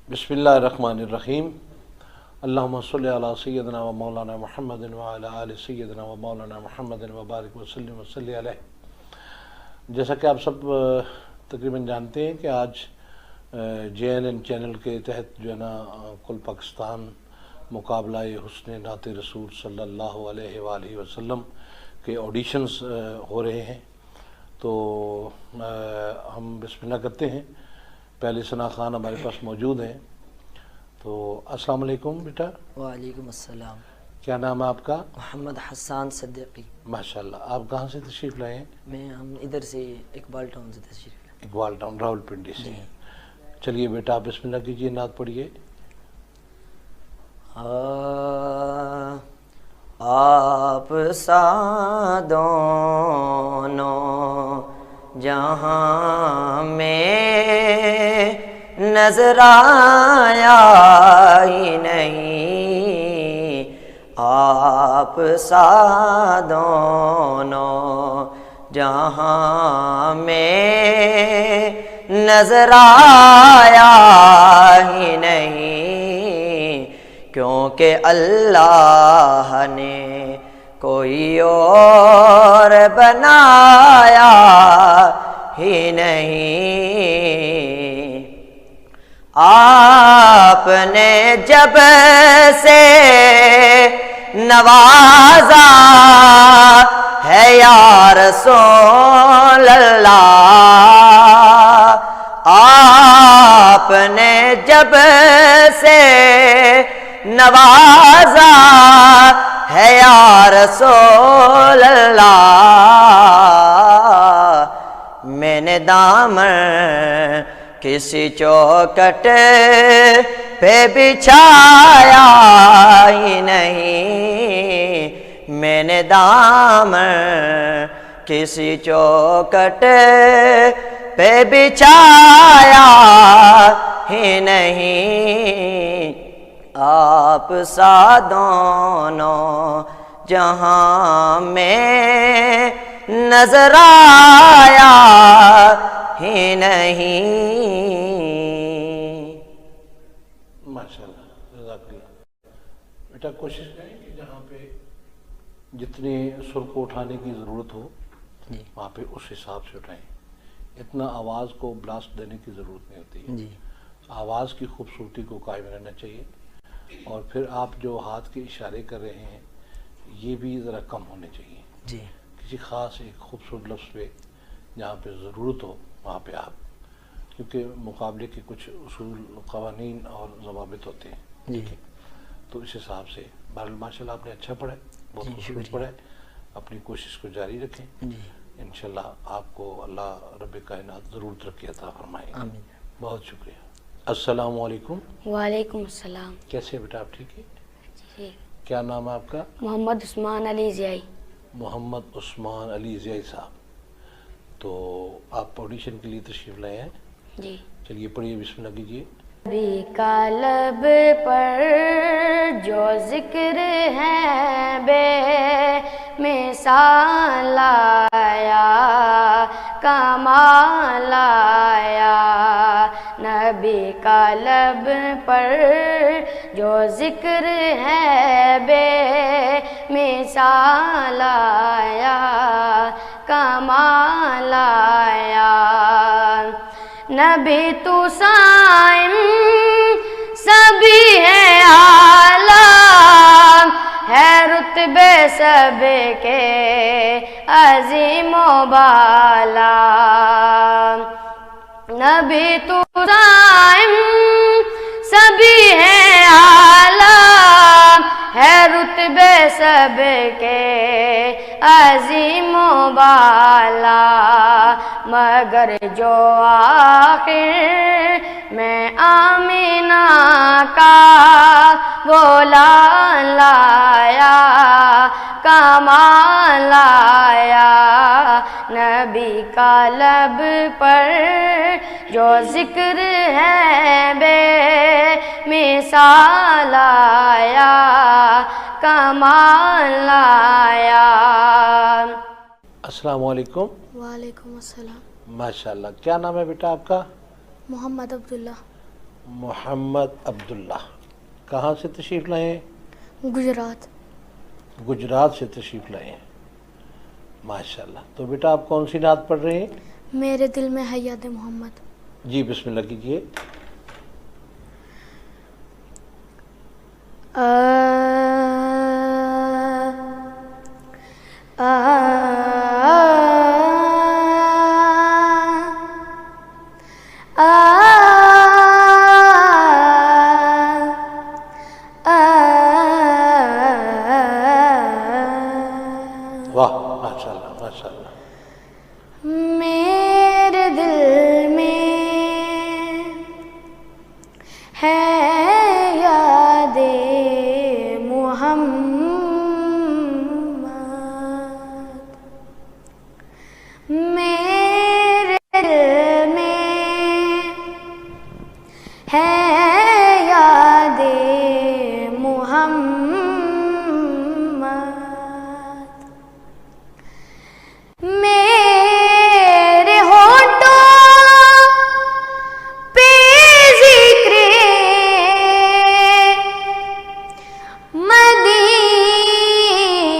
बिस्मिल्लाहिर्रहमानिर्रहीम। अल्लाहुम्मा सल्लि अला सय्यिदिना व मौलाना मुहम्मदिन व अला आलि सय्यिदिना व मौलाना मुहम्मदिन व बारिक व सल्लिम व सल्लि अलैहि। जैसा कि आप सब तकरीबन जानते हैं कि आज JNN चैनल के तहत जो है ना कुल पाकिस्तान मुकाबला हुस्न नात रसूल सल्लल्लाहु अलैहि वसल्लम के ऑडिशंस हो रहे हैं। तो हम बिस्मिल्लाह करते हैं। पहले सना खान हमारे पास मौजूद हैं। तो अस्सलाम वालेकुम बेटा। वालेकुम अस्सलाम। क्या नाम है आपका? मोहम्मद हसन सिद्दीकी। माशाल्लाह। आप कहाँ से तशरीफ़ लाए हैं? हम इधर से इकबाल टाउन से तशरीफ़ लाए। इकबाल टाउन रावलपिंडी से। चलिए बेटा आप बिस्मिल्लाह कीजिए, नात पढ़िए। आप सा दोनों जहाँ में नजर आया ही नहीं, आप सा दोनों जहाँ में नजर आया ही नहीं, क्योंकि अल्लाह ने कोई और बनाया ही नहीं। आपने जब से नवाजा है या रसूल अल्लाह, आपने जब से नवाजा है या रसूल अल्लाह, मैंने दामन किसी चौखट पे बिछाया ही नहीं, मैंने दामन किसी चौखट पे बिछाया ही नहीं। आप सा दोनों जहाँ में नजर आया ही नहीं। माशाल्लाह, जज़ाकल्लाह। बेटा कोशिश करें कि जहाँ पे जितने सुर को उठाने की ज़रूरत हो वहाँ पे उस हिसाब से उठाएं। इतना आवाज़ को ब्लास्ट देने की ज़रूरत नहीं होती है। आवाज़ की खूबसूरती को कायम रहना चाहिए। और फिर आप जो हाथ के इशारे कर रहे हैं ये भी ज़रा कम होने चाहिए जी। किसी ख़ास एक खूबसूरत लफ्ज़ पे जहाँ पे ज़रूरत हो वहाँ पे आप, क्योंकि मुकाबले के कुछ उसूल क़वानीन और ज़वाबित होते हैं जी। तो इस हिसाब से बहरहाल माशाल्लाह आपने अच्छा पढ़ा है, बहुत खूबसूरत पढ़ा है। अपनी कोशिश को जारी रखें। इंशाल्लाह आपको अल्लाह रब्बे कायनात ज़रूर तरक्की अता फरमाए। आमीन। बहुत शुक्रिया। अस्सलाम वालेकुम। वालेकुम अस्सलाम। कैसे बेटा आप ठीक है? जी। क्या नाम है आपका? मोहम्मद उस्मान अली ज़ियाई। मोहम्मद उस्मान अली ज़ियाई साहब। तो आप ऑडिशन के लिए तशरीफ़ लाए हैं? जी। चलिए पढ़िए, बिस्मिल्लाह कीजिए। नबी का लब पर जो जिक्र है बे मिसाल आया, कमाल आया। नबी का लब पर जो जिक्र है बे मिसाल आया, कमाल आया। नबी तू साइम सभी है आला, है रुतबे सब के अजीमो बाला। नबी तू साइम सभी है आला, है रुतबे सब के अजीमो बाला। मगर जो आखिर में आमीना का वो लाया, कमाल आया। नबी का लब पर जो जिक्र है बे मिसाल आया, कमाल आया। अस्सलाम वालेकुम। वालेकुम अस्सलाम। माशाल्लाह। क्या नाम है बेटा आपका? मोहम्मद अब्दुल्ला। محمد عبداللہ کہاں سے تشریف لائے ہیں؟ گجرات. گجرات سے تشریف لائے ہیں. ماشاءاللہ. تو بیٹا آپ کون سی نعت پڑھ رہے ہیں؟ میرے دل میں ہے یاد محمد. جی بسم اللہ کیجیے. واہ ماشاءاللہ ماشاءاللہ. میرے دل میں ہے یاد محمد. میرے دل میں ہے یاد محمد. میرے ہونٹوں پہ ذکر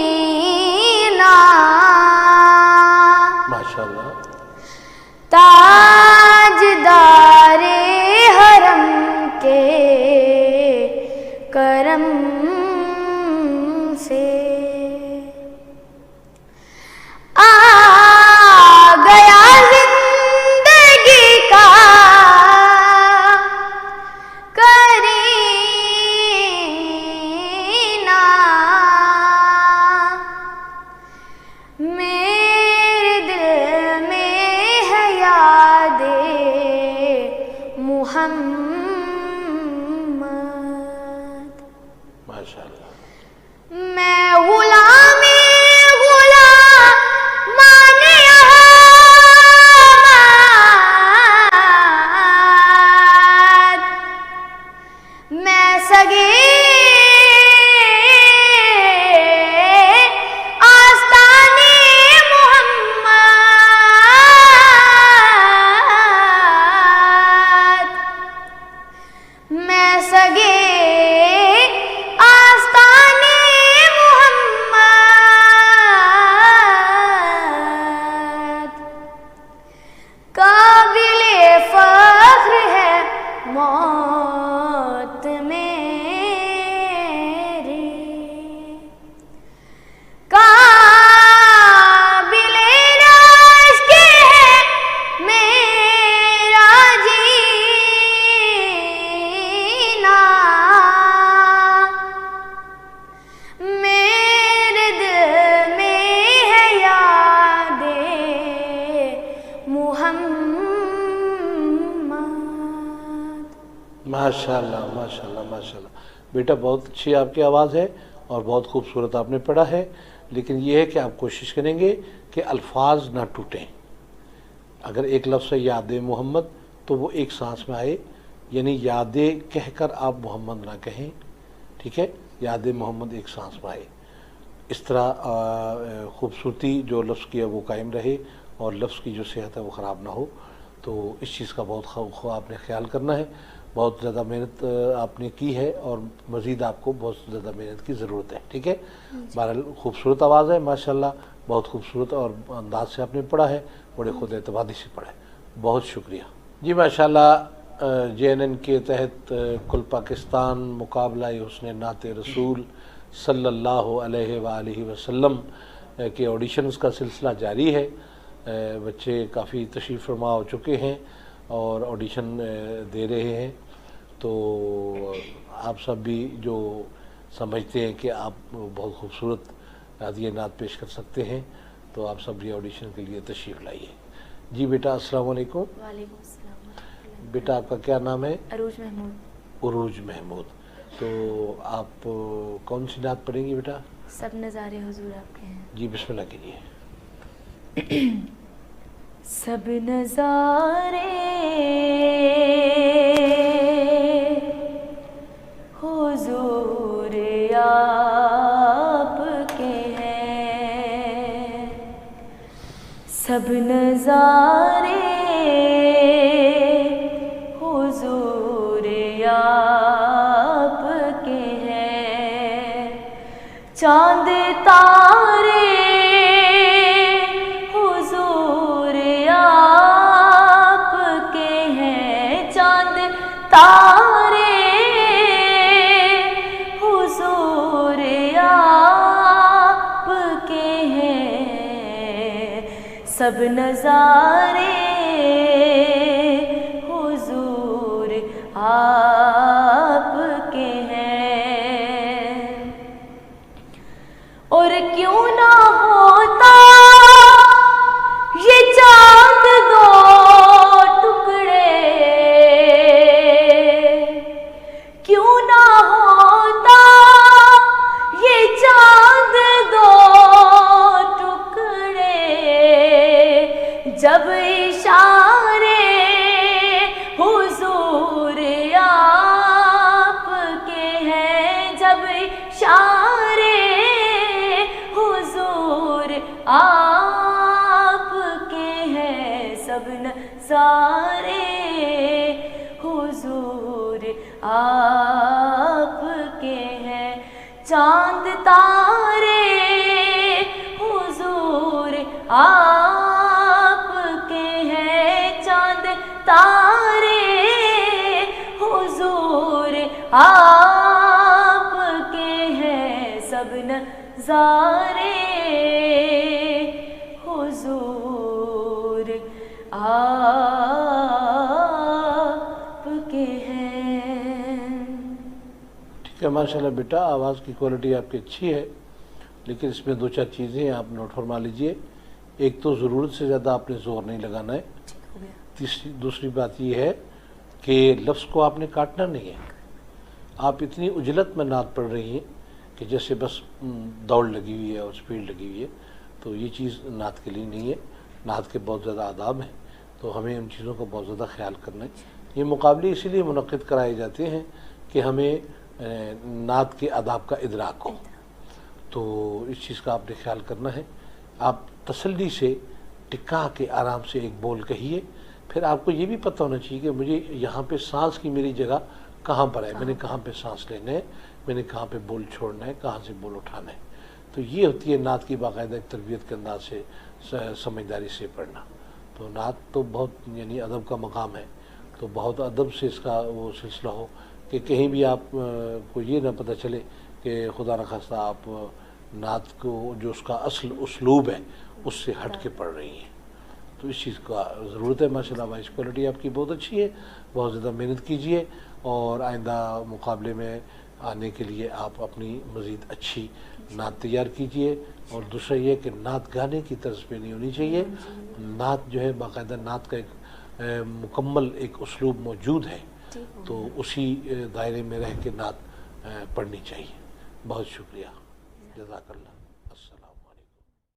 مدینہ ماشاءاللہ. تاجدار حرم کے کرم سے آ گیا زندگی کا کرینہ. میرے دل میں ہے یاد محمد. ماشاءاللہ. میں غلامی غلامان احمد. میں سگے آستانے محمد. میں سگے آستانے محمد. قابل فخر ہے موت میری. قابل رشک ہے میرا جینا. میرے دل میں ہے یاد محمد. ماشاءاللہ ماشاءاللہ ماشاءاللہ. بیٹا بہت اچھی آپ کی آواز ہے اور بہت خوبصورت آپ نے پڑھا ہے، لیکن یہ ہے کہ آپ کوشش کریں گے کہ الفاظ نہ ٹوٹیں. اگر ایک لفظ ہے یاد محمد تو وہ ایک سانس میں آئے، یعنی یاد کہہ کر آپ محمد نہ کہیں. ٹھیک ہے؟ یاد محمد ایک سانس میں آئے. اس طرح خوبصورتی جو لفظ کی ہے وہ قائم رہے اور لفظ کی جو صحت ہے وہ خراب نہ ہو. تو اس چیز کا بہت آپ نے خیال کرنا ہے. بہت زیادہ محنت آپ نے کی ہے اور مزید آپ کو بہت زیادہ محنت کی ضرورت ہے. ٹھیک ہے؟ بہرحال خوبصورت آواز ہے ماشاءاللہ. بہت خوبصورت اور انداز سے آپ نے پڑھا ہے، بڑے خود اعتمادی سے پڑھا ہے. بہت شکریہ. جی ماشاءاللہ. JNN کے تحت کل پاکستان مقابلہ حسن نعت رسول صلی اللہ علیہ وآلہ وسلم کے آڈیشنز کا سلسلہ جاری ہے. بچے کافی تشریف فرما ہو چکے ہیں اور آڈیشن دے رہے ہیں. تو آپ سب بھی جو سمجھتے ہیں کہ آپ بہت خوبصورت ہدیہ نعت پیش کر سکتے ہیں تو آپ سب بھی آڈیشن کے لیے تشریف لائیے. جی بیٹا السلام علیکم. وعلیکم السلام. بیٹا آپ کا کیا نام ہے؟ عروج محمود. عروج محمود. تو آپ کون سی نعت پڑھیں گی بیٹا؟ سب نظارے حضور آپ کے ہیں. جی بسم اللہ کیجیے. سب نظارے حضور آپ کے ہیں. سب نظارے حضور हुजूर आप के हैं, सब नजारे हुजूर आप के हैं। और क्यों ना होता ये चांद दो टुकड़े, क्यों ना होता ये चांद दो टुकड़े, जब इशारे हुजूर आप के हैं, जब इशारे हुजूर आप के हैं, सब नज़ारे हुजूर आप के हैं। चांद तारे हुजूर आप के हैं, चांद तारे हुजूर आप के हैं, सब नज़ारे हुजूर आप के हैं। ठीक है माशाल्लाह बेटा, आवाज़ की क्वालिटी आपकी अच्छी है, लेकिन इसमें दो चार चीज़ें आप नोट फरमा लीजिए। एक तो ज़रूरत से ज़्यादा आपने ज़ोर नहीं लगाना है। दूसरी बात यह है कि लफ्ज़ को आपने काटना नहीं है। आप इतनी उजलत में नात पढ़ रही हैं कि जैसे बस दौड़ लगी हुई है और स्पीड लगी हुई है, तो ये चीज़ नात के लिए नहीं है। नात के बहुत ज़्यादा आदाब हैं, तो हमें उन चीज़ों का बहुत ज़्यादा ख्याल करना है। ये मुकाबले इसीलिए मुनक़िद कराए जाते हैं कि हमें नात के आदाब का इदराक हो, तो इस चीज़ का आपने ख्याल करना है। आप तसल्ली से टिका के आराम से एक बोल कहिए, फिर आपको ये भी पता होना चाहिए कि मुझे यहाँ पे सांस की मेरी जगह कहाँ पर है, मैंने कहाँ पे सांस लेना है, मैंने कहाँ पे बोल छोड़ना है, कहाँ से बोल उठाना है। तो ये होती है नात की बाकायदा एक तरबियत के अंदाज से समझदारी से पढ़ना। तो नात तो बहुत यानी अदब का मकाम है, तो बहुत अदब से इसका वो सिलसिला हो कि कहीं भी आप को ये ना पता चले कि खुदा न खास्ता आप नात को जो उसका असल उसलूब है उससे हट के पढ़ रही हैं। तो इस चीज़ का ज़रूरत है। माशाल्लाह वॉइस क्वालिटी आपकी बहुत अच्छी है, बहुत ज़्यादा मेहनत कीजिए और आइंदा मुकाबले में आने के लिए आप अपनी मज़ीद अच्छी नात तैयार कीजिए। और दूसरा ये कि नात गाने की तर्ज पे नहीं होनी चाहिए। नात जो है बाकायदा नात का एक मुकम्मल एक उसलूब मौजूद है, तो उसी दायरे में रह के नात पढ़नी चाहिए। बहुत शुक्रिया, जज़ाकल्लाह।